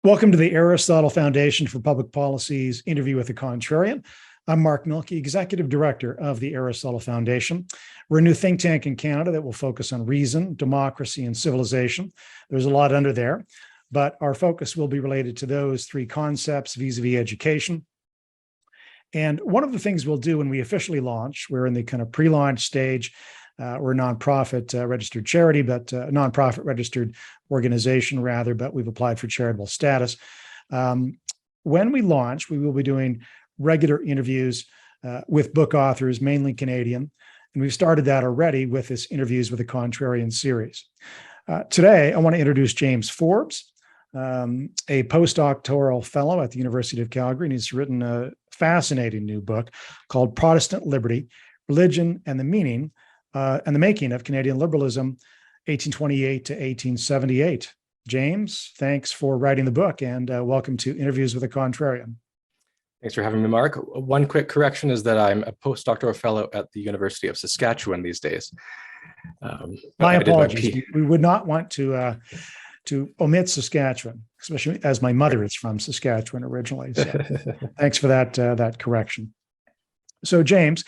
Welcome to the Aristotle Foundation for Public Policy's interview with the Contrarian. I'm Mark Milkey, Executive Director of the Aristotle Foundation. We're a new think tank in Canada that will focus on reason, democracy, and civilization. There's a lot under there, but our focus will be related to those three concepts vis-a-vis education. And one of the things we'll do when we officially launch, we're in the kind of pre-launch stage. We're a nonprofit registered charity, but nonprofit registered organization rather, but we've applied for charitable status. When we launch, we will be doing regular interviews with book authors, mainly Canadian, and we've started that already with this Interviews with a Contrarian series. Today, I want to introduce James Forbes, a postdoctoral fellow at the University of Calgary, and he's written a fascinating new book called Protestant Liberty, Religion and the Making of Canadian Liberalism, 1828 to 1878. James, thanks for writing the book, and welcome to Interviews with a Contrarian. Thanks for having me, Mark. One quick correction is that I'm a postdoctoral fellow at the University of Saskatchewan these days. My apologies. We would not want to omit Saskatchewan, especially as my mother is from Saskatchewan originally. So thanks for that correction. So, James,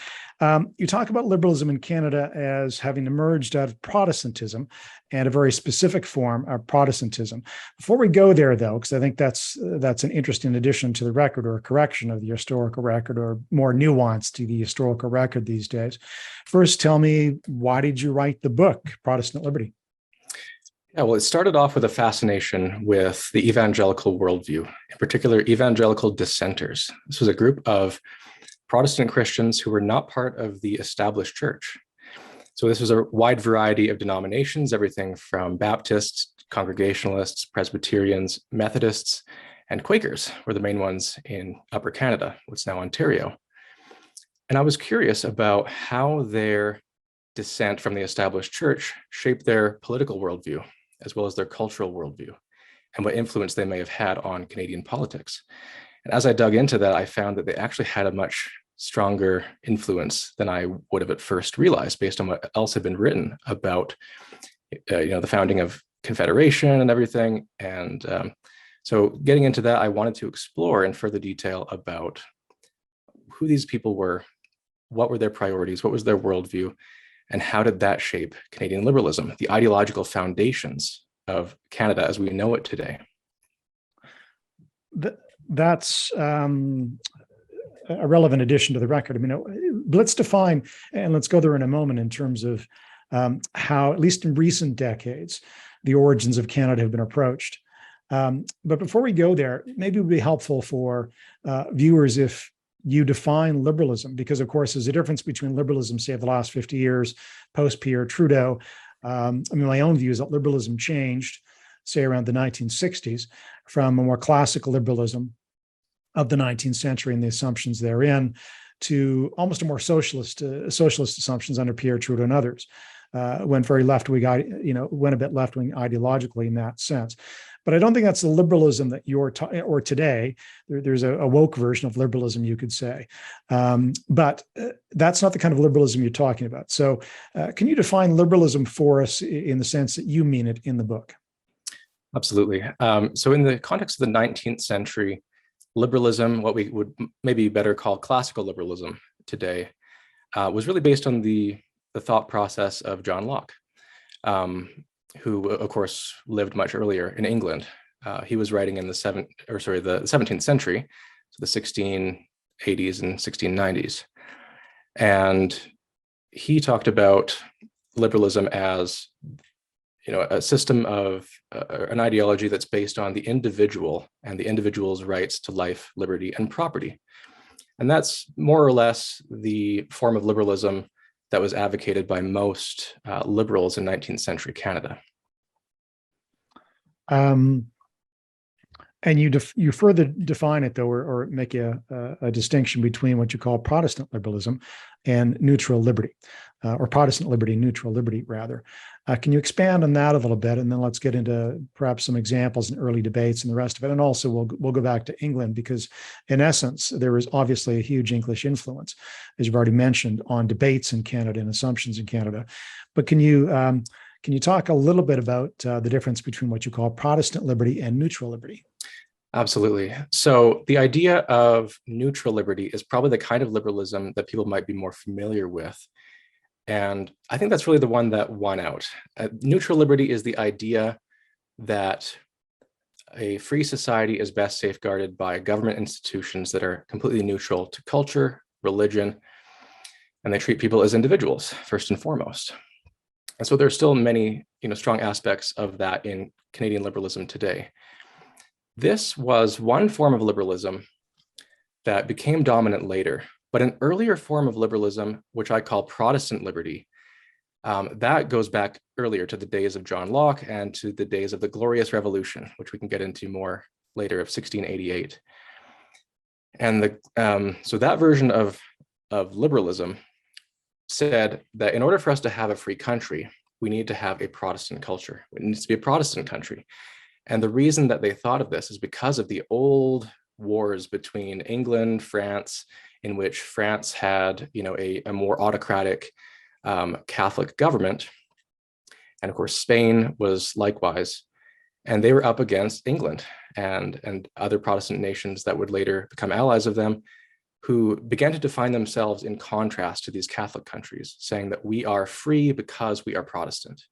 you talk about liberalism in Canada as having emerged out of Protestantism and a very specific form of Protestantism. Before we go there, though, because I think that's an interesting addition to the record or a correction of the historical record or more nuance to the historical record these days. First, tell me, why did you write the book, Protestant Liberty? Yeah, well, it started off with a fascination with the evangelical worldview, in particular, evangelical dissenters. This was a group of Protestant Christians who were not part of the established church. So this was a wide variety of denominations, everything from Baptists, Congregationalists, Presbyterians, Methodists, and Quakers were the main ones in Upper Canada, what's now Ontario. And I was curious about how their dissent from the established church shaped their political worldview, as well as their cultural worldview, and what influence they may have had on Canadian politics. And as I dug into that, I found that they actually had a much stronger influence than I would have at first realized based on what else had been written about, the founding of Confederation and everything. And so getting into that, I wanted to explore in further detail about who these people were, what were their priorities, what was their worldview, and how did that shape Canadian liberalism, the ideological foundations of Canada as we know it today. That's a relevant addition to the record. I mean, let's define, and let's go there in a moment in terms of how, at least in recent decades, the origins of Canada have been approached. But before we go there, maybe it would be helpful for viewers if you define liberalism, because of course there's a difference between liberalism, say, of the last 50 years, post-Pierre Trudeau. My own view is that liberalism changed, say, around the 1960s from a more classical liberalism of the 19th century and the assumptions therein to almost a more socialist assumptions under Pierre Trudeau and others. Went very left-wing, went a bit left-wing ideologically in that sense. But I don't think that's the liberalism that or today, there's a woke version of liberalism, you could say. But that's not the kind of liberalism you're talking about. So can you define liberalism for us in the sense that you mean it in the book? Absolutely. So in the context of the 19th century, liberalism, what we would maybe better call classical liberalism today, was really based on the thought process of John Locke, who, of course, lived much earlier in England. He was writing in the 17th century, so the 1680s and 1690s. And he talked about liberalism as a system of an ideology that's based on the individual and the individual's rights to life, liberty, and property. And that's more or less the form of liberalism that was advocated by most liberals in 19th century Canada. And you further define it, though, or make a distinction between what you call Protestant liberalism and neutral liberty, or Protestant liberty, neutral liberty, rather. Can you expand on that a little bit? And then let's get into perhaps some examples and early debates and the rest of it. And also we'll go back to England, because in essence, there is obviously a huge English influence, as you've already mentioned, on debates in Canada and assumptions in Canada. But can you talk a little bit about the difference between what you call Protestant liberty and neutral liberty? Absolutely. So the idea of neutral liberty is probably the kind of liberalism that people might be more familiar with. And I think that's really the one that won out. Neutral liberty is the idea that a free society is best safeguarded by government institutions that are completely neutral to culture, religion, and they treat people as individuals first and foremost. And so there's still many, strong aspects of that in Canadian liberalism today. This was one form of liberalism that became dominant later, but an earlier form of liberalism, which I call Protestant liberty, that goes back earlier to the days of John Locke and to the days of the Glorious Revolution, which we can get into more later, of 1688. And so that version of liberalism said that in order for us to have a free country, we need to have a Protestant culture. It needs to be a Protestant country. And the reason that they thought of this is because of the old wars between England, France, in which France had, a more autocratic Catholic government. And of course, Spain was likewise. And they were up against England and other Protestant nations that would later become allies of them, who began to define themselves in contrast to these Catholic countries, saying that we are free because we are Protestant.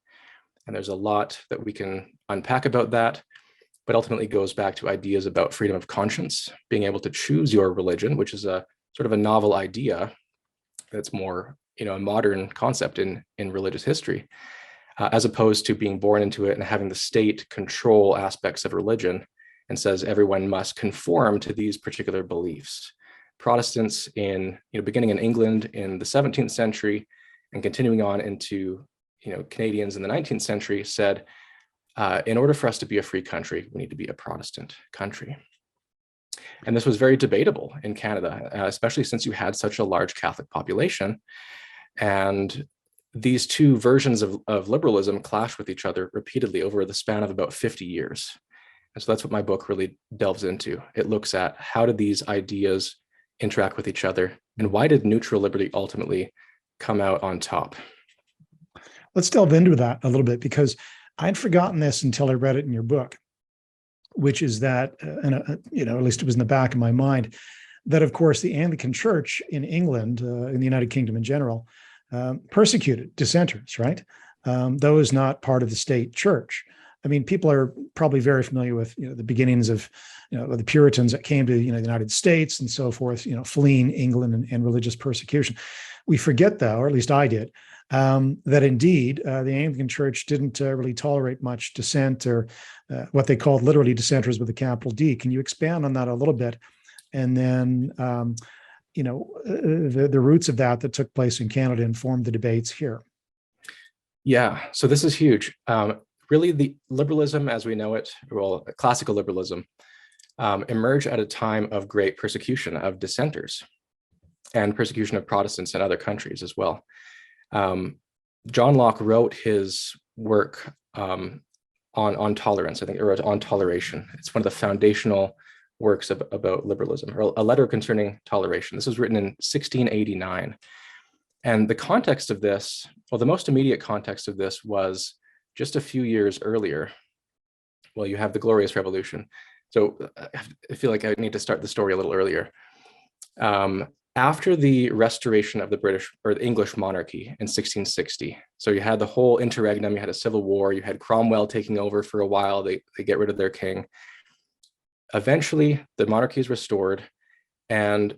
And there's a lot that we can unpack about that, but ultimately goes back to ideas about freedom of conscience, being able to choose your religion, which is a sort of a novel idea that's more, a modern concept in religious history, as opposed to being born into it and having the state control aspects of religion and says everyone must conform to these particular beliefs. Protestants beginning in England in the 17th century and continuing on into, Canadians in the 19th century said, in order for us to be a free country, we need to be a Protestant country. And this was very debatable in Canada, especially since you had such a large Catholic population. And these two versions of liberalism clashed with each other repeatedly over the span of about 50 years. And so that's what my book really delves into. It looks at how did these ideas interact with each other, and why did neutral liberty ultimately come out on top? Let's delve into that a little bit, because I'd forgotten this until I read it in your book, which is that, at least it was in the back of my mind, that of course the Anglican Church in England, in the United Kingdom in general, persecuted dissenters, right? Those not part of the state church. I mean, people are probably very familiar with the beginnings of the Puritans that came to the United States and so forth, fleeing England and religious persecution. We forget, though, or at least I did, that indeed the Anglican Church didn't really tolerate much dissent, or what they called literally dissenters with a capital D. Can you expand on that a little bit? And then the roots of that took place in Canada informed the debates here. Yeah, so this is huge. Really, the liberalism as we know it, well, classical liberalism, emerged at a time of great persecution of dissenters and persecution of Protestants in other countries as well. John Locke wrote his work on tolerance, I think, or on toleration. It's one of the foundational works about liberalism, or a letter concerning toleration. This was written in 1689. And the context of this, well, the most immediate context of this was just a few years earlier. Well, you have the Glorious Revolution. So I feel like I need to start the story a little earlier. After the restoration of the British or the English monarchy in 1660, so you had the whole interregnum, you had a civil war, you had Cromwell taking over for a while, they get rid of their king. Eventually, the monarchy is restored, and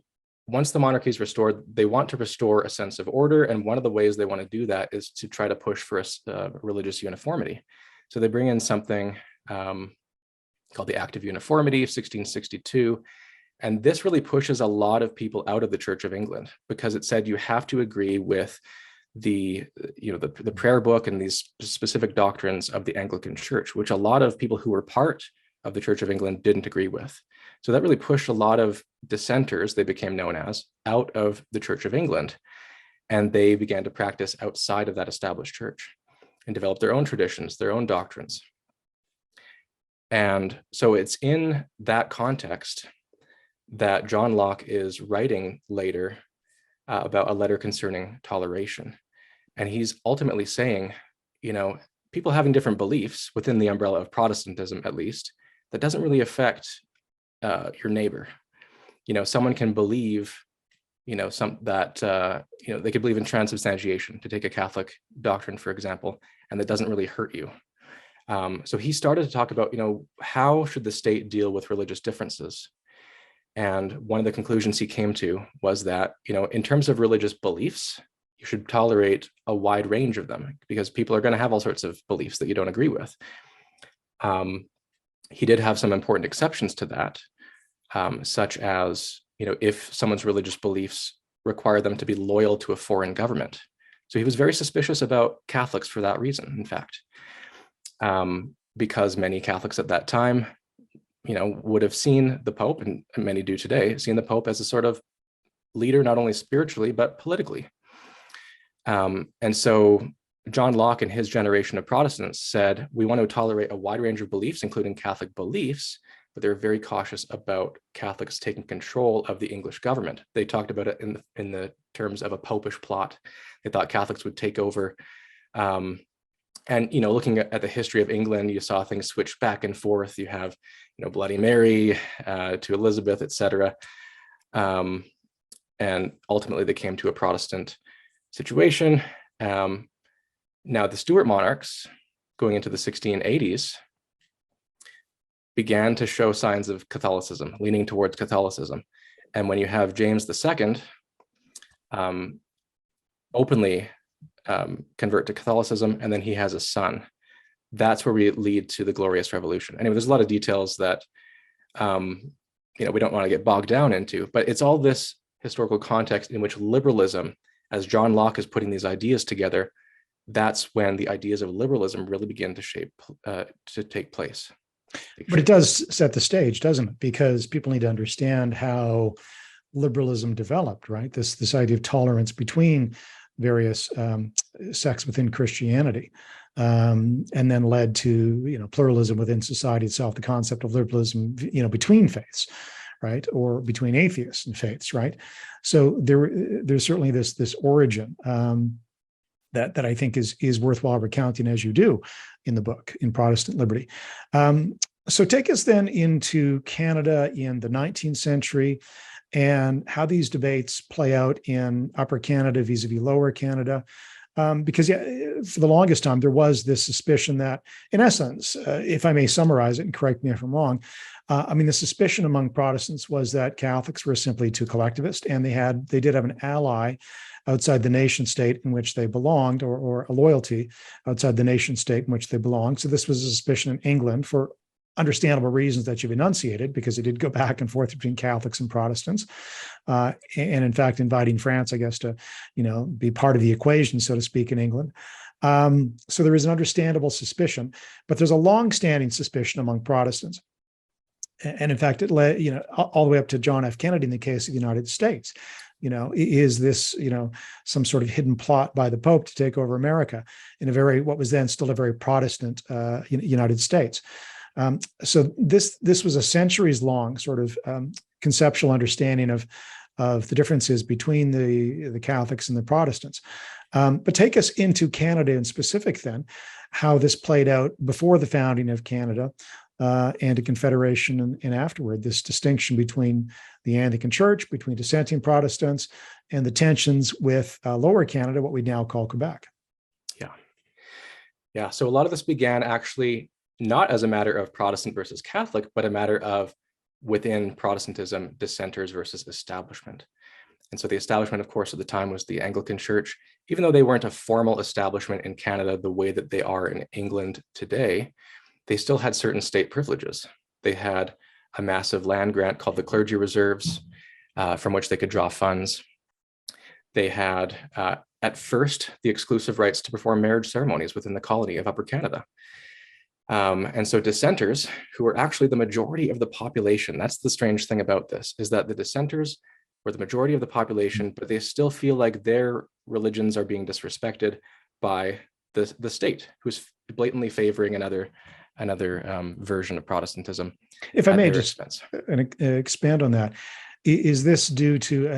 once the monarchy is restored, they want to restore a sense of order, and one of the ways they want to do that is to try to push for a religious uniformity. So they bring in something called the Act of Uniformity of 1662, and this really pushes a lot of people out of the Church of England, because it said you have to agree with the prayer book and these specific doctrines of the Anglican Church, which a lot of people who were part of the Church of England didn't agree with. So that really pushed a lot of dissenters, they became known as, out of the Church of England. And they began to practice outside of that established church and develop their own traditions, their own doctrines. And so it's in that context that John Locke is writing later about a letter concerning toleration. And he's ultimately saying, people having different beliefs within the umbrella of Protestantism, at least, that doesn't really affect your neighbor. Someone can believe, they could believe in transubstantiation, to take a Catholic doctrine, for example, and that doesn't really hurt you. So he started to talk about, how should the state deal with religious differences? And one of the conclusions he came to was that, in terms of religious beliefs, you should tolerate a wide range of them, because people are going to have all sorts of beliefs that you don't agree with. He did have some important exceptions to that, such as, if someone's religious beliefs require them to be loyal to a foreign government. So he was very suspicious about Catholics for that reason, in fact, because many Catholics at that time, would have seen the Pope, and many do today, seen the Pope as a sort of leader, not only spiritually, but politically. And so John Locke and his generation of Protestants said, we want to tolerate a wide range of beliefs, including Catholic beliefs, but they're very cautious about Catholics taking control of the English government. They talked about it in the terms of a popish plot. They thought Catholics would take over. And, looking at the history of England, you saw things switch back and forth. You have, Bloody Mary to Elizabeth, etc. And ultimately they came to a Protestant situation. Now the Stuart monarchs, going into the 1680s, began to show signs of Catholicism, leaning towards Catholicism. And when you have James II openly convert to Catholicism, and then he has a son, that's where we lead to the Glorious Revolution. Anyway, there's a lot of details that we don't want to get bogged down into, but it's all this historical context in which liberalism, as John Locke is putting these ideas together, that's when the ideas of liberalism really begin to take place. But it does set the stage, doesn't it? Because people need to understand how liberalism developed, right? This idea of tolerance between various sects within Christianity, and then led to pluralism within society itself. The concept of liberalism, between faiths, right, or between atheists and faiths, right. So there's certainly this origin that I think is worthwhile recounting, as you do in the book, in Protestant Liberty. So take us then into Canada in the 19th century and how these debates play out in Upper Canada vis-a-vis Lower Canada. Because for the longest time, there was this suspicion that, in essence, if I may summarize it, and correct me if I'm wrong, the suspicion among Protestants was that Catholics were simply too collectivist, and they did have an ally outside the nation state in which they belonged, or a loyalty outside the nation state in which they belonged. So this was a suspicion in England, for understandable reasons that you've enunciated, because it did go back and forth between Catholics and Protestants, and in fact, inviting France, I guess, to be part of the equation, so to speak, in England. So there is an understandable suspicion, but there's a long-standing suspicion among Protestants, and in fact, it led all the way up to John F. Kennedy in the case of the United States. Is this some sort of hidden plot by the Pope to take over America in what was then still a very Protestant United States? So this was a centuries-long sort of conceptual understanding of the differences between the Catholics and the Protestants. But take us into Canada in specific then, how this played out before the founding of Canada and a confederation and afterward, this distinction between the Anglican Church, between dissenting Protestants, and the tensions with Lower Canada, what we now call Quebec. Yeah. So a lot of this began actually not as a matter of Protestant versus Catholic, but a matter of within Protestantism, dissenters versus establishment. And so the establishment, of course, at the time was the Anglican Church. Even though they weren't a formal establishment in Canada the way that they are in England today, they still had certain state privileges. They had a massive land grant called the Clergy Reserves, from which they could draw funds. They had, at first, the exclusive rights to perform marriage ceremonies within the colony of Upper Canada. And so dissenters, who were actually the majority of the population, that's the strange thing about this, is that the dissenters were the majority of the population, but they still feel like their religions are being disrespected by the state, who's blatantly favoring another version of Protestantism. If I may just expand on that, is this due to,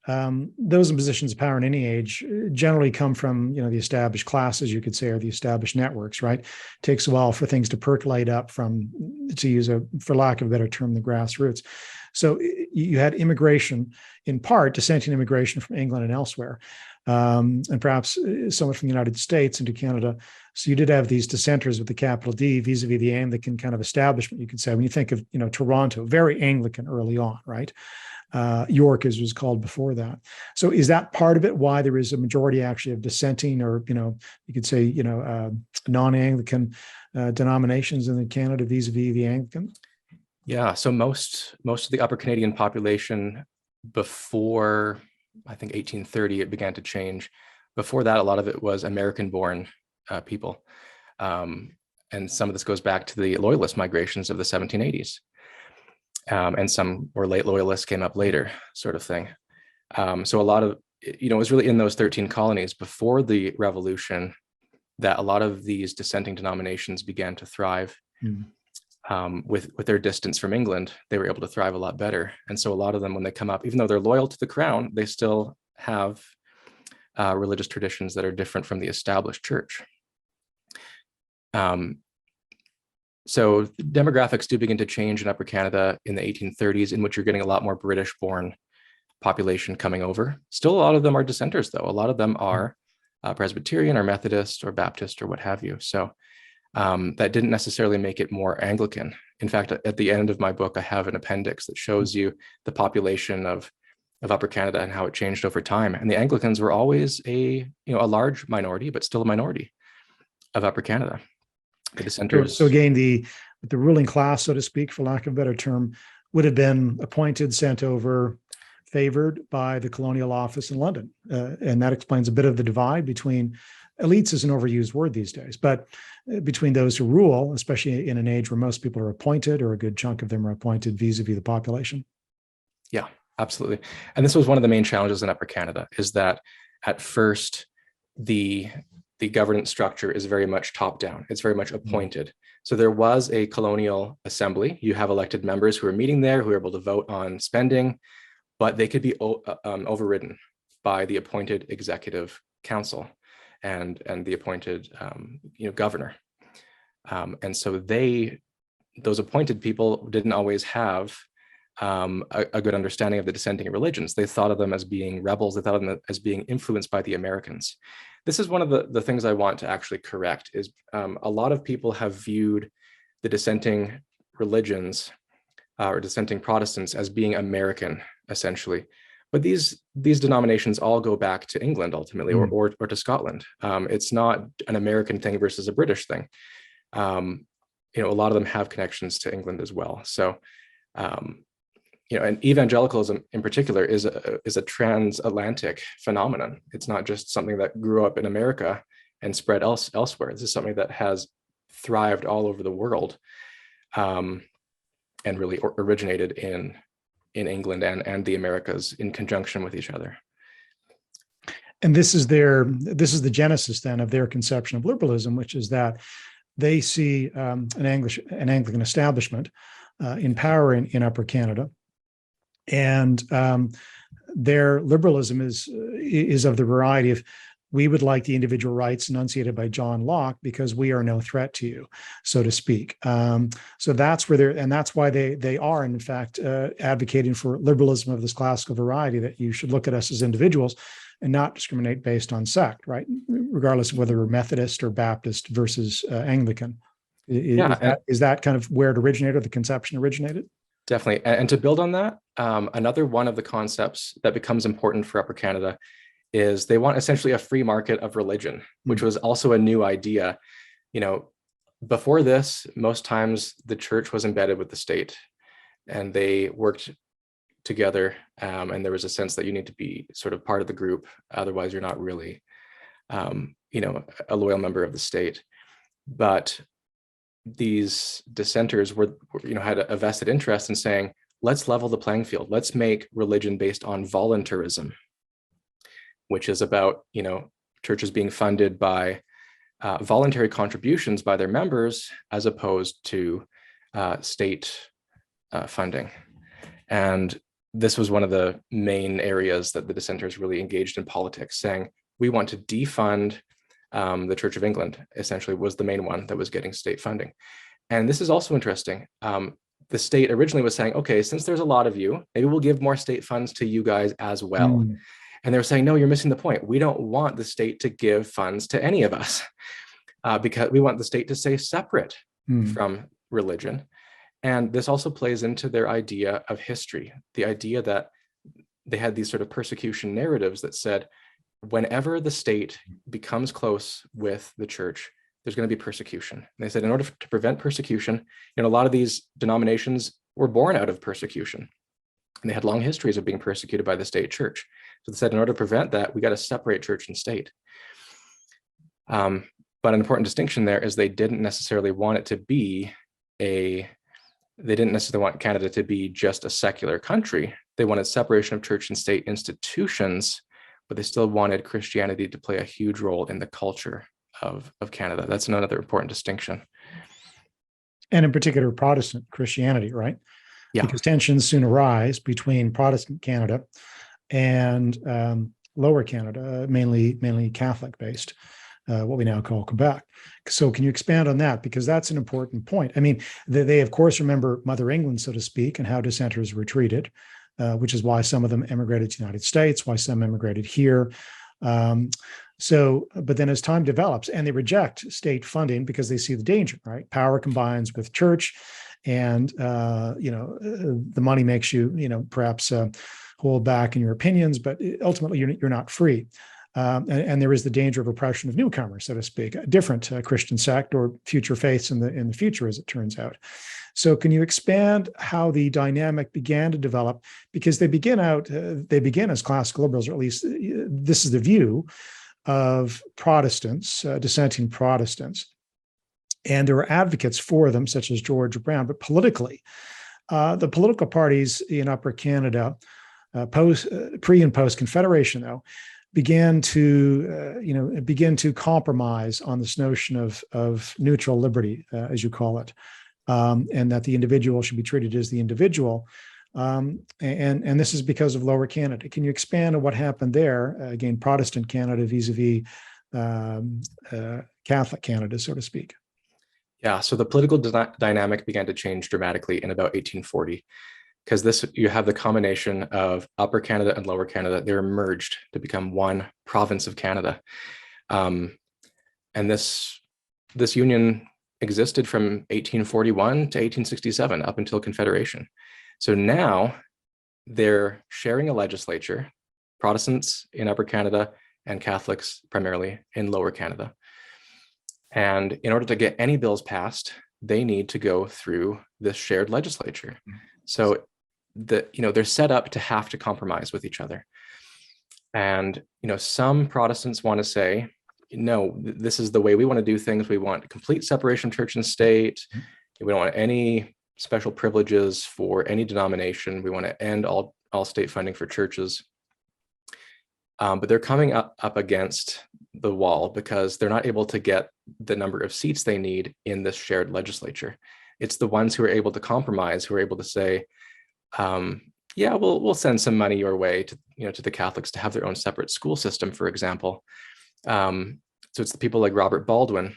those in positions of power in any age generally come from, the established classes, you could say, or the established networks, right? It takes a while for things to percolate up from, to use for lack of a better term, the grassroots. So you had immigration, in part, dissenting immigration from England and elsewhere, and perhaps somewhat from the United States into Canada. So you did have these dissenters with the capital D vis-a-vis the Anglican kind of establishment, you could say. When you think of, Toronto, very Anglican early on, right? York, as it was called before that. So is that part of it, why there is a majority actually of dissenting, or, you could say, non-Anglican denominations in Canada vis-a-vis the Anglican? Yeah, so most of the Upper Canadian population before, I think, 1830, it began to change. Before that, a lot of it was American-born people. And some of this goes back to the Loyalist migrations of the 1780s. And some or late Loyalists came up later, sort of thing. So a lot of, it was really in those 13 colonies before the Revolution that a lot of these dissenting denominations began to thrive. With their distance from England, they were able to thrive a lot better. And so a lot of them, when they come up, even though they're loyal to the crown, they still have religious traditions that are different from the established church. So demographics do begin to change in Upper Canada in the 1830s, in which you're getting a lot more British-born population coming over. Still, a lot of them are dissenters, though. A lot of them are Presbyterian or Methodist or Baptist or what have you. So that didn't necessarily make it more Anglican. In fact, at the end of my book, I have an appendix that shows you the population of Upper Canada and how it changed over time. And the Anglicans were always a large minority, but still a minority of Upper Canada. The dissenters. So again, the ruling class, so to speak, for lack of a better term, would have been appointed, sent over, favored by the colonial office in London. And that explains a bit of the divide between elites, is an overused word these days, but between those who rule, especially in an age where most people are appointed, or a good chunk of them are appointed vis-a-vis the population. Yeah, absolutely. And this was one of the main challenges in Upper Canada, is that at first the governance structure is very much top down. It's very much appointed. So there was a colonial assembly. You have elected members who are meeting there, who are able to vote on spending, but they could be overridden by the appointed executive council and the appointed governor. And so those appointed people didn't always have a good understanding of the dissenting religions. They thought of them as being rebels. They thought of them as being influenced by the Americans. This is one of the things I want to actually correct, is a lot of people have viewed the dissenting religions or dissenting Protestants as being American, essentially. But these denominations all go back to England ultimately, or to Scotland. It's not an American thing versus a British thing. A lot of them have connections to England as well. So, and evangelicalism in particular is a transatlantic phenomenon. It's not just something that grew up in America and spread elsewhere. This is something that has thrived all over the world, and really originated in England and the Americas in conjunction with each other. And this is the genesis then of their conception of liberalism, which is that they see an Anglican establishment in power in Upper Canada. And their liberalism is of the variety of, we would like the individual rights enunciated by John Locke because we are no threat to you, so to speak. So that's where that's why they are, in fact, advocating for liberalism of this classical variety, that you should look at us as individuals and not discriminate based on sect, right? Regardless of whether we're Methodist or Baptist versus Anglican. Is that kind of where it originated, or the conception originated? Definitely. And to build on that, another one of the concepts that becomes important for Upper Canada is they want essentially a free market of religion, which was also a new idea. Before this, most times the church was embedded with the state and they worked together. And there was a sense that you need to be sort of part of the group. Otherwise, you're not really, a loyal member of the state. But these dissenters had a vested interest in saying, let's level the playing field. Let's make religion based on voluntarism, which is about, churches being funded by voluntary contributions by their members, as opposed to state funding. And this was one of the main areas that the dissenters really engaged in politics, saying, we want to defund the Church of England, essentially was the main one that was getting state funding. And this is also interesting. The state originally was saying, okay, since there's a lot of you, maybe we'll give more state funds to you guys as well. And they were saying, no, you're missing the point. We don't want the state to give funds to any of us because we want the state to stay separate from religion. And this also plays into their idea of history, the idea that they had these sort of persecution narratives that said, whenever the state becomes close with the church, there's going to be persecution. And they said, in order to prevent persecution, a lot of these denominations were born out of persecution. And they had long histories of being persecuted by the state church. So they said, in order to prevent that, we got to separate church and state. But an important distinction there is they didn't necessarily want it to be they didn't necessarily want Canada to be just a secular country. They wanted separation of church and state institutions, but they still wanted Christianity to play a huge role in the culture of Canada. That's another important distinction. And in particular, Protestant Christianity, right? Yeah. Because tensions soon arise between Protestant Canada and Lower Canada, mainly Catholic-based, what we now call Quebec. So can you expand on that? Because that's an important point. I mean, they of course remember Mother England, so to speak, and how dissenters were treated, which is why some of them emigrated to the United States, why some emigrated here. But then as time develops, and they reject state funding because they see the danger, right? Power combines with church, and the money makes you, perhaps hold back in your opinions, but ultimately you're not free. And there is the danger of oppression of newcomers, so to speak, a different Christian sect or future faiths in the future, as it turns out. So can you expand how the dynamic began to develop? Because they begin as classical liberals, or at least this is the view of Protestants, dissenting Protestants. And there were advocates for them, such as George Brown, but politically, the political parties in Upper Canada, pre and post Confederation, though, began to compromise on this notion of neutral liberty, as you call it, and that the individual should be treated as the individual. And this is because of Lower Canada. Can you expand on what happened there? Again, Protestant Canada vis-a-vis Catholic Canada, so to speak. Yeah, so the political dynamic began to change dramatically in about 1840, because you have the combination of Upper Canada and Lower Canada. They're merged to become one province of Canada. And this union existed from 1841 to 1867, up until Confederation. So now they're sharing a legislature, Protestants in Upper Canada and Catholics primarily in Lower Canada. And in order to get any bills passed, they need to go through this shared legislature. So they're set up to have to compromise with each other. And some Protestants want to say, no, this is the way we want to do things. We want complete separation of church and state. We don't want any special privileges for any denomination. We want to end all state funding for churches. But they're coming up against the wall because they're not able to get the number of seats they need in this shared legislature. It's the ones who are able to compromise, who are able to say, yeah, we'll send some money your way to the Catholics to have their own separate school system, for example. So it's the people like Robert Baldwin.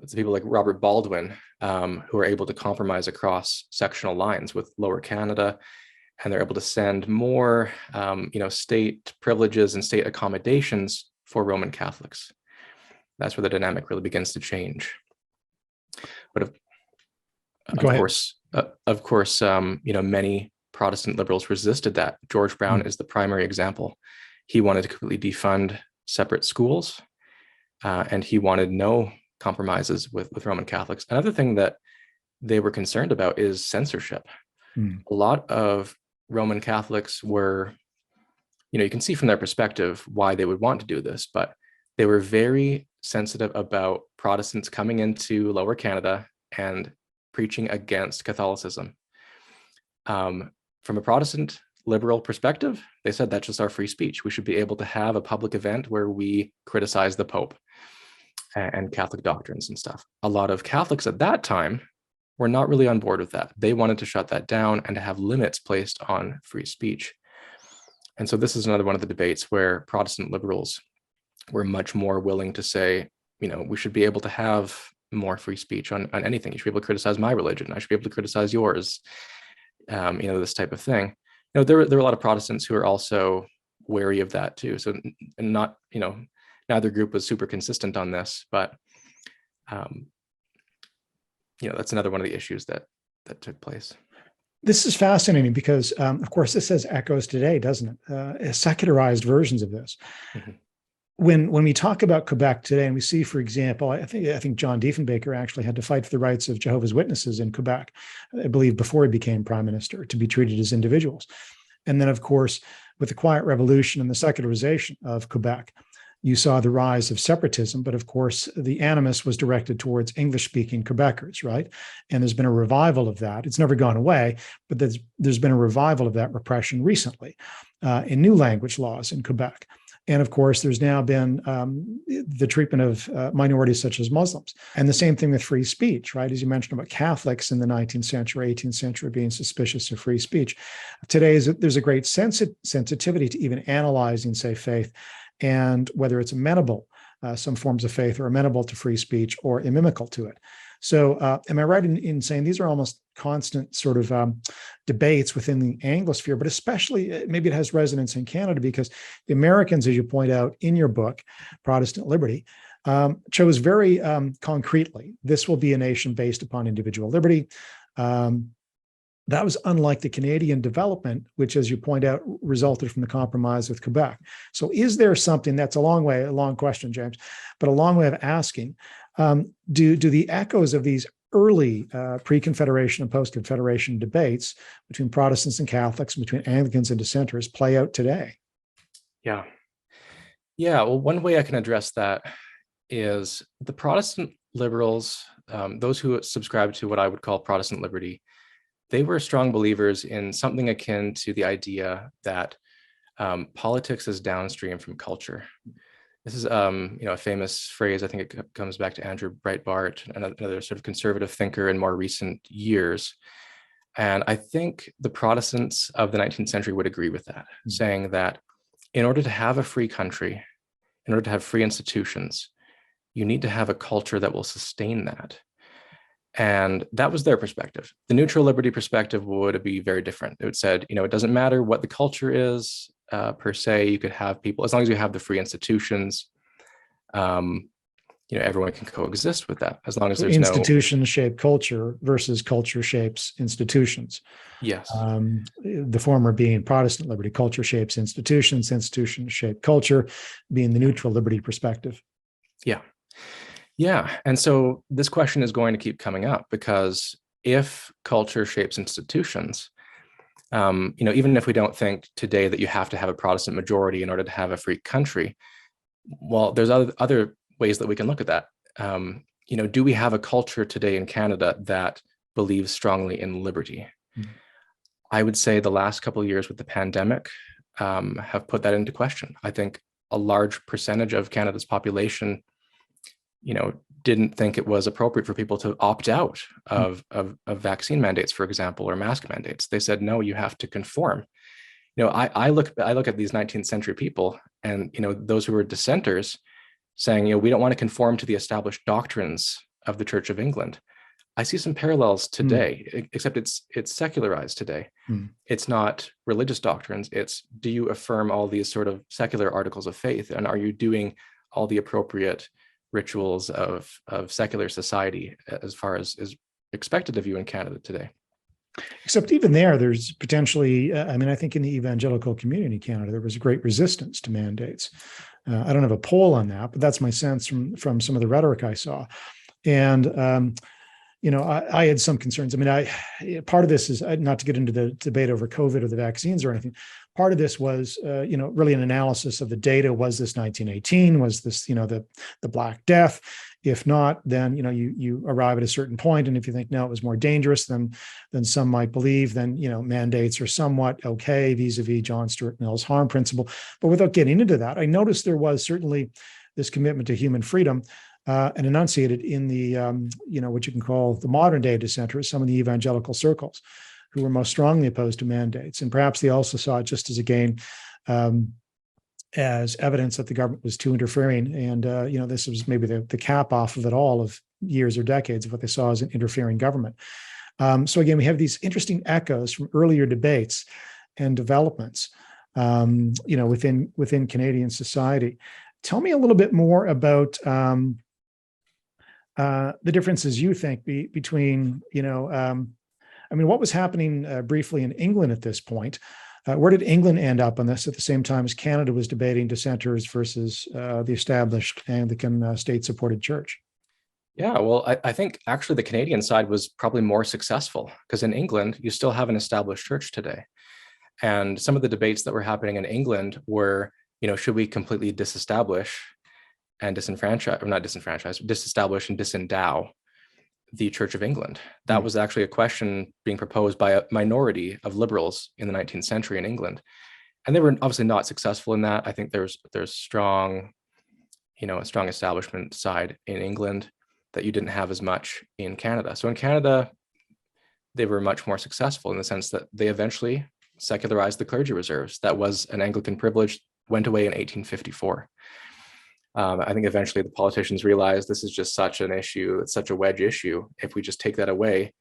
It's the people like Robert Baldwin who are able to compromise across sectional lines with Lower Canada, and they're able to send more, state privileges and state accommodations for Roman Catholics. That's where the dynamic really begins to change. But of course, many Protestant liberals resisted that. George Brown is the primary example. He wanted to completely defund separate schools, and he wanted no compromises with Roman Catholics. Another thing that they were concerned about is censorship. A lot of Roman Catholics were, you can see from their perspective why they would want to do this, but they were very sensitive about Protestants coming into Lower Canada and preaching against Catholicism. From a Protestant liberal perspective, they said that's just our free speech. We should be able to have a public event where we criticize the Pope and Catholic doctrines and stuff. A lot of Catholics at that time were not really on board with that. They wanted to shut that down and to have limits placed on free speech. And so this is another one of the debates where Protestant liberals were much more willing to say, we should be able to have more free speech on anything. You should be able to criticize my religion. I should be able to criticize yours. This type of thing. There were a lot of Protestants who are also wary of that too. So, and not, neither group was super consistent on this, but that's another one of the issues that took place. This is fascinating because, of course, this has echoes today, doesn't it? Secularized versions of this. Mm-hmm. When we talk about Quebec today, and we see, for example, I think John Diefenbaker actually had to fight for the rights of Jehovah's Witnesses in Quebec, I believe, before he became prime minister, to be treated as individuals. And then, of course, with the Quiet Revolution and the secularization of Quebec, you saw the rise of separatism, but of course, the animus was directed towards English-speaking Quebecers, right? And there's been a revival of that. It's never gone away, but there's been a revival of that repression recently in new language laws in Quebec. And of course, there's now been the treatment of minorities such as Muslims. And the same thing with free speech, right? As you mentioned about Catholics in the 19th century, 18th century being suspicious of free speech. Today, there's a great sensitivity to even analyzing, say, faith and whether it's amenable, some forms of faith are amenable to free speech or inimical to it. So am I right in saying these are almost constant sort of debates within the Anglosphere, but especially maybe it has resonance in Canada because the Americans, as you point out in your book, Protestant Liberty, chose very concretely, this will be a nation based upon individual liberty. That was unlike the Canadian development, which, as you point out, resulted from the compromise with Quebec. So is there something, that's a long question, James, but a long way of asking, do the echoes of these early pre-Confederation and post-Confederation debates between Protestants and Catholics, between Anglicans and Dissenters play out today? Yeah. Well, one way I can address that is the Protestant liberals, those who subscribe to what I would call Protestant liberty, they were strong believers in something akin to the idea that politics is downstream from culture. This is a famous phrase. I think it comes back to Andrew Breitbart, another sort of conservative thinker in more recent years. And I think the Protestants of the 19th century would agree with that, saying that in order to have a free country, in order to have free institutions, you need to have a culture that will sustain that. And that was their perspective. The neutral liberty perspective would be very different. It said, it doesn't matter what the culture is per se. You could have people, as long as you have the free institutions, everyone can coexist with that, as long as there's institutions shape culture versus culture shapes institutions. Yes. The former being Protestant liberty, culture shapes institutions, institutions shape culture, being the neutral liberty perspective. Yeah. And so this question is going to keep coming up because if culture shapes institutions, even if we don't think today that you have to have a Protestant majority in order to have a free country, well, there's other ways that we can look at that. Do we have a culture today in Canada that believes strongly in liberty? Mm-hmm. I would say the last couple of years with the pandemic have put that into question. I think a large percentage of Canada's population didn't think it was appropriate for people to opt out of vaccine mandates, for example, or mask mandates. They said, no, you have to conform. I look at these 19th century people and, those who were dissenters saying, we don't want to conform to the established doctrines of the Church of England. I see some parallels today, except it's secularized today. It's not religious doctrines. It's, do you affirm all these sort of secular articles of faith? And are you doing all the appropriate rituals of secular society as far as is expected of you in Canada today? Except even there's potentially, I think in the evangelical community in Canada, there was a great resistance to mandates. I don't have a poll on that, but that's my sense from some of the rhetoric I saw. And, I had some concerns. Part of this is not to get into the debate over COVID or the vaccines or anything. Part of this was, really an analysis of the data. Was this 1918? Was this, the Black Death? If not, then, you arrive at a certain point. And if you think, no, it was more dangerous than some might believe, then, mandates are somewhat okay vis-a-vis John Stuart Mill's harm principle. But without getting into that, I noticed there was certainly this commitment to human freedom and enunciated in the, what you can call the modern day dissenters, some of the evangelical circles, who were most strongly opposed to mandates. And perhaps they also saw it just as again, as evidence that the government was too interfering. And, this was maybe the cap off of it all of years or decades of what they saw as an interfering government. So again, we have these interesting echoes from earlier debates and developments, within Canadian society. Tell me a little bit more about the differences you think between, what was happening briefly in England at this point? Where did England end up on this at the same time as Canada was debating dissenters versus the established Anglican state-supported church? Yeah, well, I think actually the Canadian side was probably more successful, because in England, you still have an established church today. And some of the debates that were happening in England were, should we completely disestablish and disestablish and disendow the Church of England? That was actually a question being proposed by a minority of liberals in the 19th century in England. And they were obviously not successful in that. I think there's strong, a strong establishment side in England that you didn't have as much in Canada. So in Canada, they were much more successful in the sense that they eventually secularized the clergy reserves. That was an Anglican privilege, went away in 1854. I think eventually the politicians realized this is just such an issue, it's such a wedge issue. If we just take that away,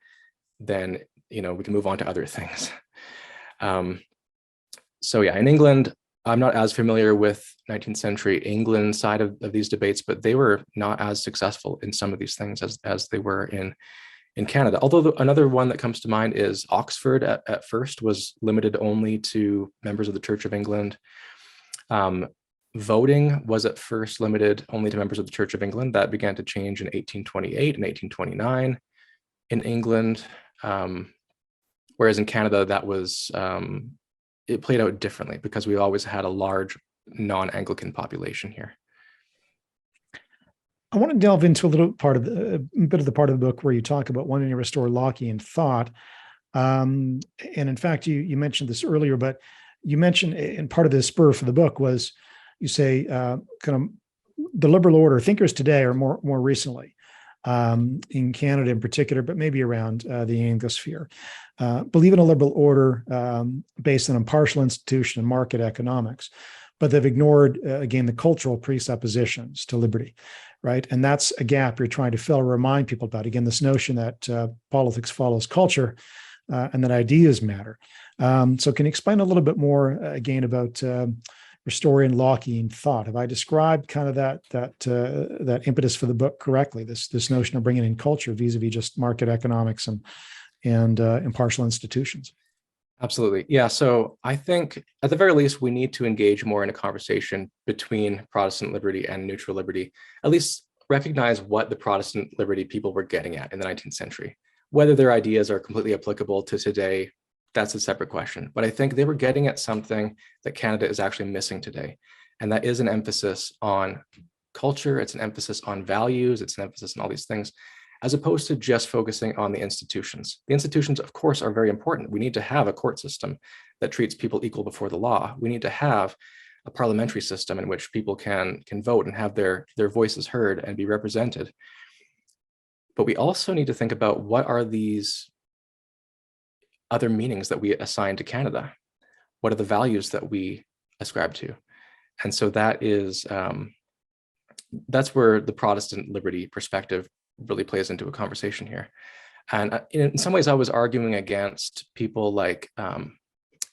then, we can move on to other things. So yeah, in England, I'm not as familiar with 19th century England side of these debates, but they were not as successful in some of these things as they were in Canada. Although another one that comes to mind is Oxford at first was limited only to members of the Church of England. Voting was at first limited only to members of the Church of England. That began to change in 1828 and 1829 in England. Whereas in Canada, that was, it played out differently because we always had a large non-Anglican population here. I want to delve into a bit of the part of the book where you talk about wanting to restore Lockean thought. And in fact, you mentioned this earlier, but you mentioned, and part of the spur for the book was, you say, kind of the liberal order thinkers today, or more recently, in Canada in particular, but maybe around the Anglosphere, believe in a liberal order based on impartial institution and market economics, but they've ignored, again, the cultural presuppositions to liberty, right? And that's a gap you're trying to fill or remind people about. Again, this notion that politics follows culture and that ideas matter. So can you explain a little bit more, again, about restoring Lockean thought? Have I described kind of that impetus for the book correctly? This notion of bringing in culture vis-a-vis just market economics and impartial institutions. Absolutely. Yeah. So I think at the very least, we need to engage more in a conversation between Protestant liberty and neutral liberty, at least recognize what the Protestant liberty people were getting at in the 19th century. Whether their ideas are completely applicable to today, that's a separate question. But I think they were getting at something that Canada is actually missing today. And that is an emphasis on culture. It's an emphasis on values. It's an emphasis on all these things, as opposed to just focusing on the institutions. The institutions, of course, are very important. We need to have a court system that treats people equal before the law. We need to have a parliamentary system in which people can vote and have their voices heard and be represented. But we also need to think about what are these other meanings that we assign to Canada? What are the values that we ascribe to? And so that is, that's where the Protestant liberty perspective really plays into a conversation here. And in some ways I was arguing against people like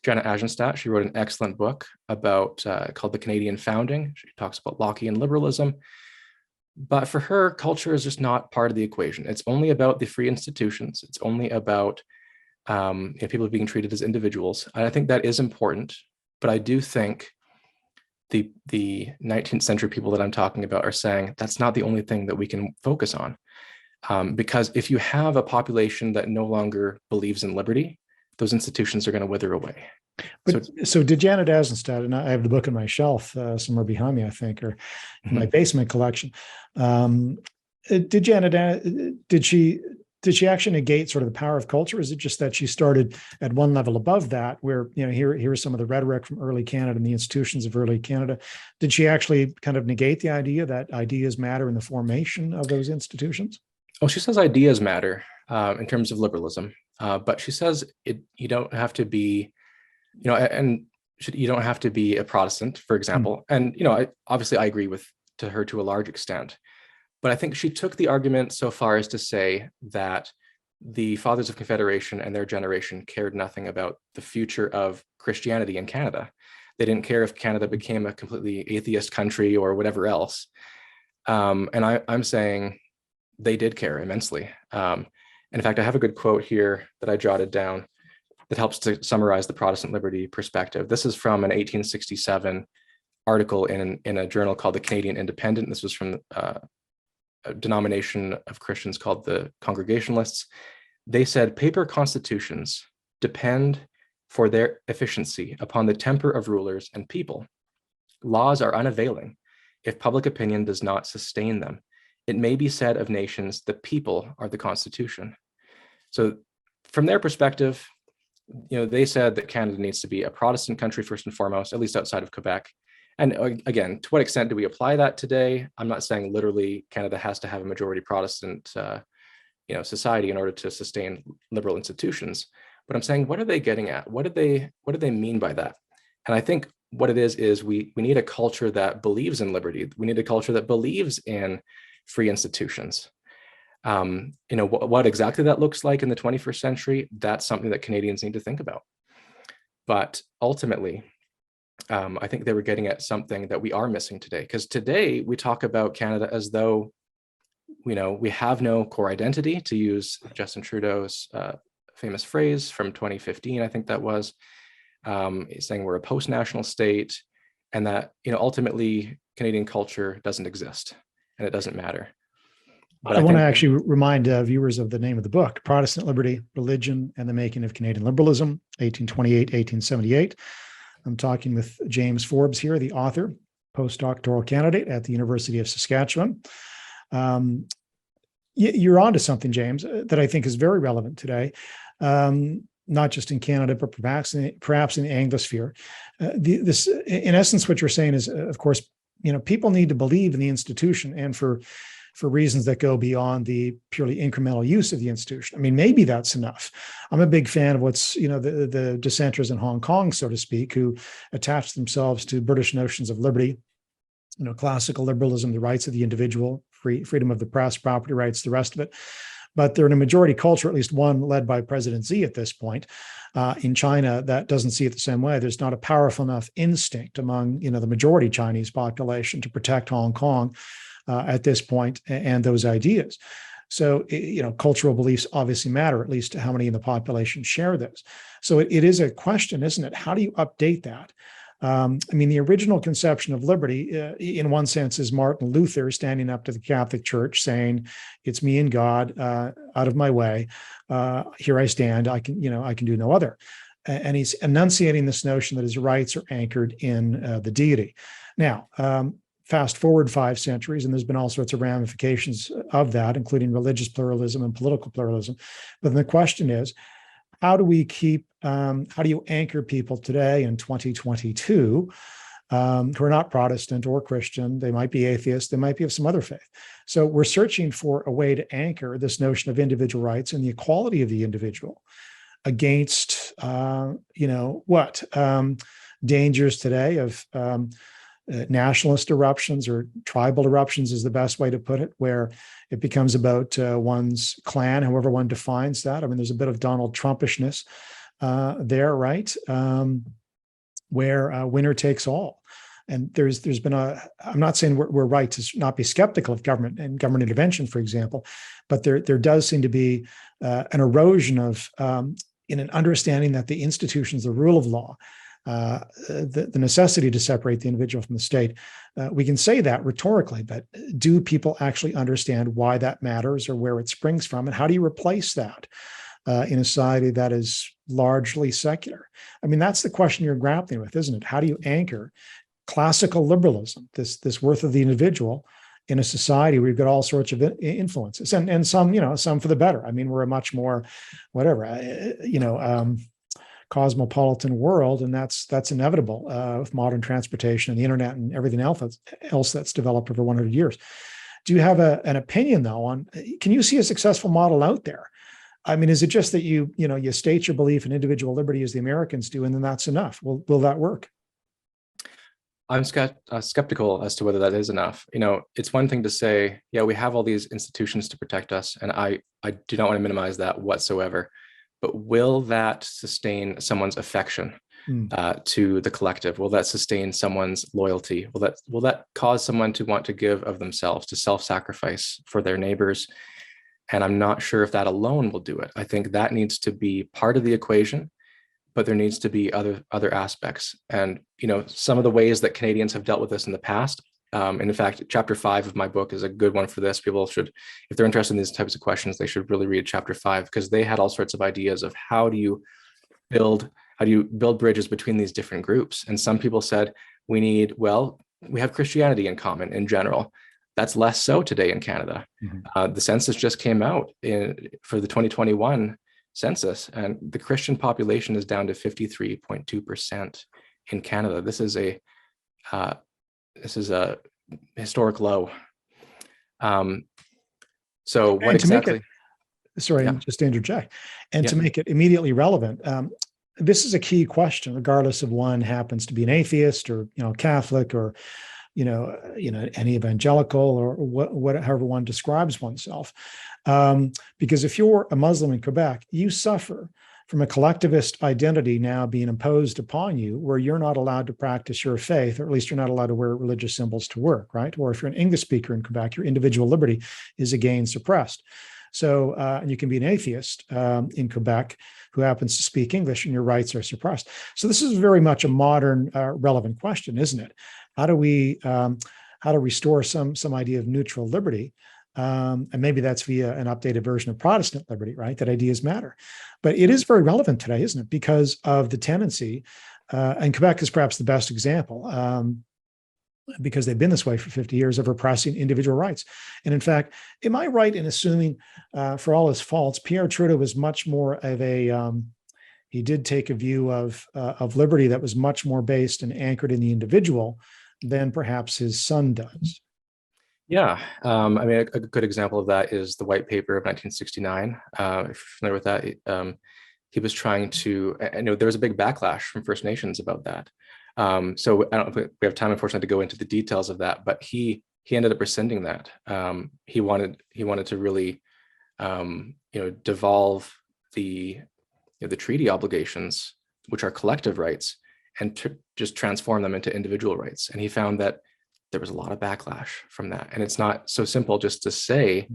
Janet Agenstadt. She wrote an excellent book about called The Canadian Founding. She talks about Lockean liberalism. But for her, culture is just not part of the equation. It's only about the free institutions. It's only about people being treated as individuals. And I think that is important, but I do think the 19th century people that I'm talking about are saying that's not the only thing that we can focus on. Because if you have a population that no longer believes in liberty, those institutions are going to wither away. But so did Janet Agenstadt, and I have the book on my shelf somewhere behind me, I think, or in my basement collection. Did she did she actually negate sort of the power of culture? Is it just that she started at one level above that, where, here's some of the rhetoric from early Canada and the institutions of early Canada? Did she actually kind of negate the idea that ideas matter in the formation of those institutions? Oh, she says ideas matter in terms of liberalism, but she says you don't have to be, you don't have to be a Protestant, for example. And obviously I agree to her to a large extent. But I think she took the argument so far as to say that the Fathers of Confederation and their generation cared nothing about the future of Christianity in Canada. They didn't care if Canada became a completely atheist country or whatever else. And I'm saying they did care immensely. And in fact, I have a good quote here that I jotted down that helps to summarize the Protestant Liberty perspective. This is from an 1867 article in a journal called the Canadian Independent. This was from a denomination of Christians called the Congregationalists. They said, paper constitutions depend for their efficiency upon the temper of rulers and people. Laws are unavailing if public opinion does not sustain them. It may be said of nations, the people are the constitution. So from their perspective, they said that Canada needs to be a Protestant country first and foremost, at least outside of Quebec. And again, to what extent do we apply that today? I'm not saying literally Canada has to have a majority Protestant, society in order to sustain liberal institutions. But I'm saying, what are they getting at? What do they mean by that? And I think what it is we need a culture that believes in liberty. We need a culture that believes in free institutions. What exactly that looks like in the 21st century, that's something that Canadians need to think about. But ultimately, I think they were getting at something that we are missing today, because today we talk about Canada as though, we have no core identity, to use Justin Trudeau's famous phrase from 2015, I think that was, saying we're a post-national state, and that, ultimately Canadian culture doesn't exist and it doesn't matter. But I want to actually remind viewers of the name of the book, Protestant Liberty, Religion, and the Making of Canadian Liberalism, 1828-1878. I'm talking with James Forbes here, the author, postdoctoral candidate at the University of Saskatchewan. You're onto something, James, that I think is very relevant today, not just in Canada, but perhaps in the Anglosphere. This, in essence, what you're saying is, of course, people need to believe in the institution, and for reasons that go beyond the purely incremental use of the institution. I mean, maybe that's enough. I'm a big fan of what's, the dissenters in Hong Kong, so to speak, who attach themselves to British notions of liberty, classical liberalism, the rights of the individual, freedom of the press, property rights, the rest of it. But they're in a majority culture, at least one led by President Xi at this point, in China, that doesn't see it the same way. There's not a powerful enough instinct among, the majority Chinese population to protect Hong Kong at this point and those ideas. So, cultural beliefs obviously matter, at least how many in the population share those. So it is a question, isn't it? How do you update that? The original conception of liberty, in one sense, is Martin Luther standing up to the Catholic Church saying, it's me and God, out of my way. Here I stand. I can do no other. And he's enunciating this notion that his rights are anchored in the deity. Now, fast forward 5 centuries, and there's been all sorts of ramifications of that, including religious pluralism and political pluralism. But then the question is, how do you anchor people today in 2022 who are not Protestant or Christian? They might be atheists, they might be of some other faith. So we're searching for a way to anchor this notion of individual rights and the equality of the individual against, dangers today of nationalist eruptions, or tribal eruptions is the best way to put it, where it becomes about one's clan, however one defines that. There's a bit of Donald Trumpishness there, right? Where winner takes all. And there's been I'm not saying we're right to not be skeptical of government and government intervention, for example, but there does seem to be an erosion of in an understanding that the institutions, the rule of law, the necessity to separate the individual from the state. We can say that rhetorically, but do people actually understand why that matters or where it springs from? And how do you replace that in a society that is largely secular? That's the question you're grappling with, isn't it? How do you anchor classical liberalism, this worth of the individual, in a society where we've got all sorts of influences, and some, some for the better. I mean, we're a much more, cosmopolitan world, and that's inevitable with modern transportation and the internet and everything else that's developed over 100 years. Do you have an opinion though on, can you see a successful model out there? I mean, is it just that you state your belief in individual liberty as the Americans do, and then that's enough? Will that work? I'm skeptical as to whether that is enough. It's one thing to say, yeah, we have all these institutions to protect us, and I do not want to minimize that whatsoever. But will that sustain someone's affection to the collective? Will that sustain someone's loyalty? Will that cause someone to want to give of themselves, to self-sacrifice for their neighbors? And I'm not sure if that alone will do it. I think that needs to be part of the equation, but there needs to be other aspects. And some of the ways that Canadians have dealt with this in the past. And in fact, chapter 5 of my book is a good one for this. People should, if they're interested in these types of questions, they should really read chapter 5, because they had all sorts of ideas of how do you build bridges between these different groups. And some people said, we have Christianity in common in general. That's less so today in Canada. Mm-hmm. The census just came out for the 2021 census, and the Christian population is down to 53.2% in Canada. This is a historic low. So what exactly? Just to interject, and to make it immediately relevant, this is a key question, regardless of one happens to be an atheist or Catholic or an evangelical or however one describes oneself. Because if you're a Muslim in Quebec, you suffer from a collectivist identity now being imposed upon you, where you're not allowed to practice your faith, or at least you're not allowed to wear religious symbols to work, right? Or if you're an English speaker in Quebec, your individual liberty is again suppressed. So, and you can be an atheist in Quebec who happens to speak English, and your rights are suppressed. So this is very much a modern, relevant question, isn't it? How do we restore some idea of neutral liberty? And maybe that's via an updated version of Protestant liberty, right? That ideas matter. But it is very relevant today, isn't it? Because of the tendency, and Quebec is perhaps the best example, because they've been this way for 50 years, of repressing individual rights. And in fact, am I right in assuming, for all his faults, Pierre Trudeau was much more of he did take a view of liberty that was much more based and anchored in the individual than perhaps his son does? Yeah, a good example of that is the White Paper of 1969. If you're familiar with that, he was trying to, I know there was a big backlash from First Nations about that. So I don't know if we have time, unfortunately, to go into the details of that, but he ended up rescinding that. He wanted to really, devolve the treaty obligations, which are collective rights, and to just transform them into individual rights. And he found that there was a lot of backlash from that. And it's not so simple just to say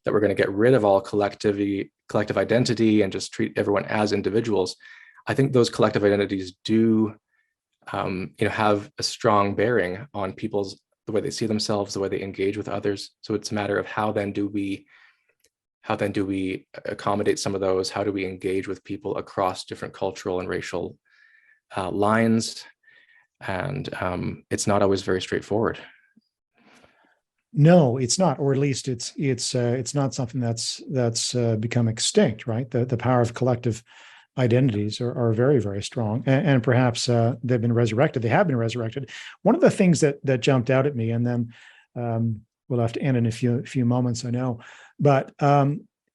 that we're going to get rid of all collective identity and just treat everyone as individuals. I think those collective identities do, have a strong bearing on the way they see themselves, the way they engage with others. So it's a matter of how then do we accommodate some of those? How do we engage with people across different cultural and racial lines? And it's not always very straightforward. No, it's not, or at least it's not something that's become extinct, right? The power of collective identities are very, very strong, and perhaps they've been resurrected. They have been resurrected. One of the things that jumped out at me, and then we'll have to end in a few moments, I know, but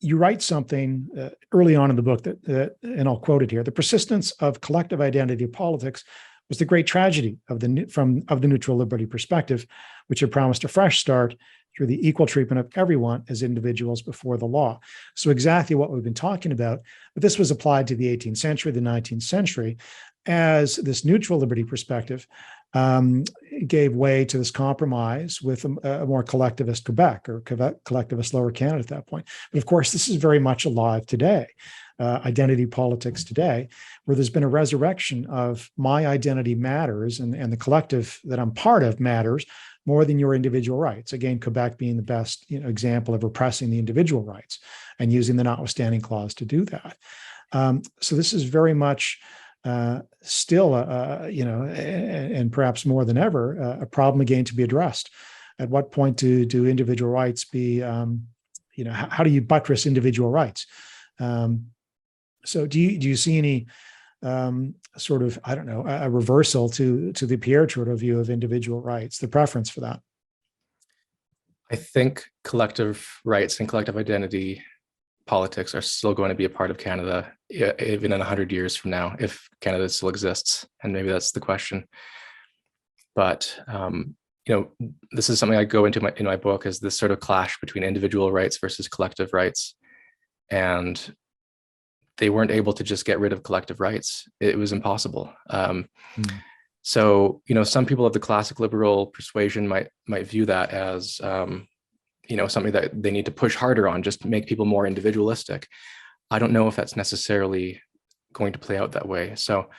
you write something early on in the book that, and I'll quote it here: "The persistence of collective identity politics was the great tragedy of the neutral liberty perspective, which had promised a fresh start through the equal treatment of everyone as individuals before the law." So exactly what we've been talking about, but this was applied to the 18th century, the 19th century, as this neutral liberty perspective gave way to this compromise with a more collectivist Quebec, or collectivist Lower Canada at that point. But of course, this is very much alive today. Identity politics today, where there's been a resurrection of my identity matters, and the collective that I'm part of matters more than your individual rights. Again, Quebec being the best example of repressing the individual rights and using the notwithstanding clause to do that. So this is very much still, and perhaps more than ever, a problem again to be addressed. At what point do individual rights be, how do you buttress individual rights? So do you see any sort of, I don't know, a reversal to the Pierre-Trudeau view of individual rights, the preference for that? I think collective rights and collective identity politics are still going to be a part of Canada, even in 100 years from now, if Canada still exists. And maybe that's the question. But, this is something I go into in my book, is this sort of clash between individual rights versus collective rights. And they weren't able to just get rid of collective rights. It was impossible. So, some people of the classic liberal persuasion might view that as, something that they need to push harder on, just to make people more individualistic. I don't know if that's necessarily going to play out that way. So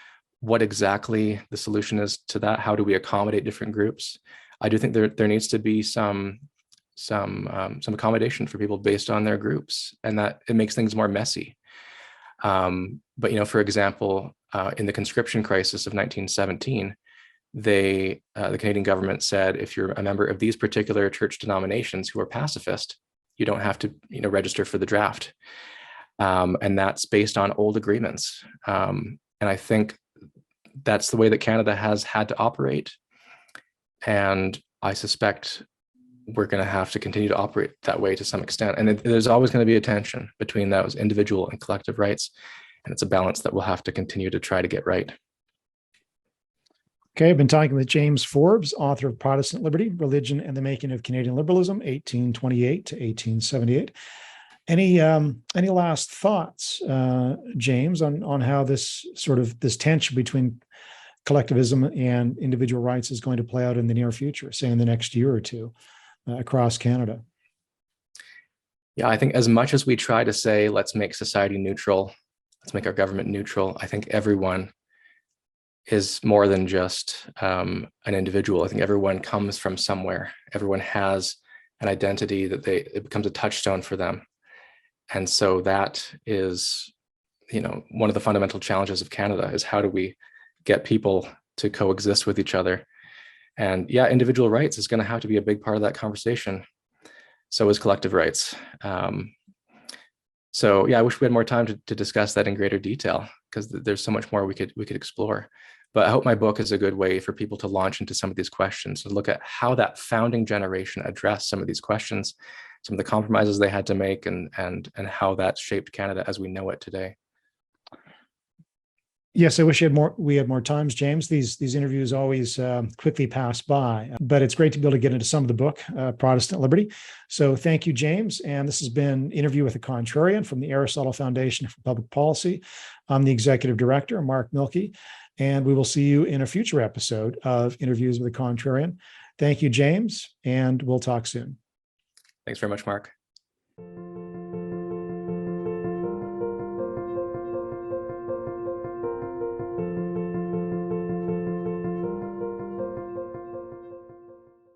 what exactly the solution is to that? How do we accommodate different groups? I do think there needs to be some accommodation for people based on their groups, and that it makes things more messy. But, for example, in the conscription crisis of 1917, the Canadian government said, if you're a member of these particular church denominations who are pacifist, you don't have to, register for the draft. And that's based on old agreements. And I think that's the way that Canada has had to operate. And I suspect we're going to have to continue to operate that way to some extent. And there's always going to be a tension between those individual and collective rights. And it's a balance that we'll have to continue to try to get right. Okay, I've been talking with James Forbes, author of Protestant Liberty, Religion and the Making of Canadian Liberalism, 1828 to 1878. Any last thoughts, James, on how this tension between collectivism and individual rights is going to play out in the near future, say in the next year or two, across Canada? Yeah, I think as much as we try to say, let's make society neutral, let's make our government neutral, I think everyone is more than just an individual. I think everyone comes from somewhere. Everyone has an identity that it becomes a touchstone for them. And so that is, one of the fundamental challenges of Canada, is how do we get people to coexist with each other? And yeah, individual rights is going to have to be a big part of that conversation. So is collective rights. So yeah, I wish we had more time to discuss that in greater detail, because there's so much more we could explore. But I hope my book is a good way for people to launch into some of these questions and look at how that founding generation addressed some of these questions, some of the compromises they had to make, and how that shaped Canada as we know it today. Yes, I wish we had more times, James. These interviews always quickly pass by, but it's great to be able to get into some of the book, Protestant Liberty. So thank you, James. And this has been Interview with a Contrarian from the Aristotle Foundation for Public Policy. I'm the Executive Director, Mark Milke, and we will see you in a future episode of Interviews with a Contrarian. Thank you, James, and we'll talk soon. Thanks very much, Mark.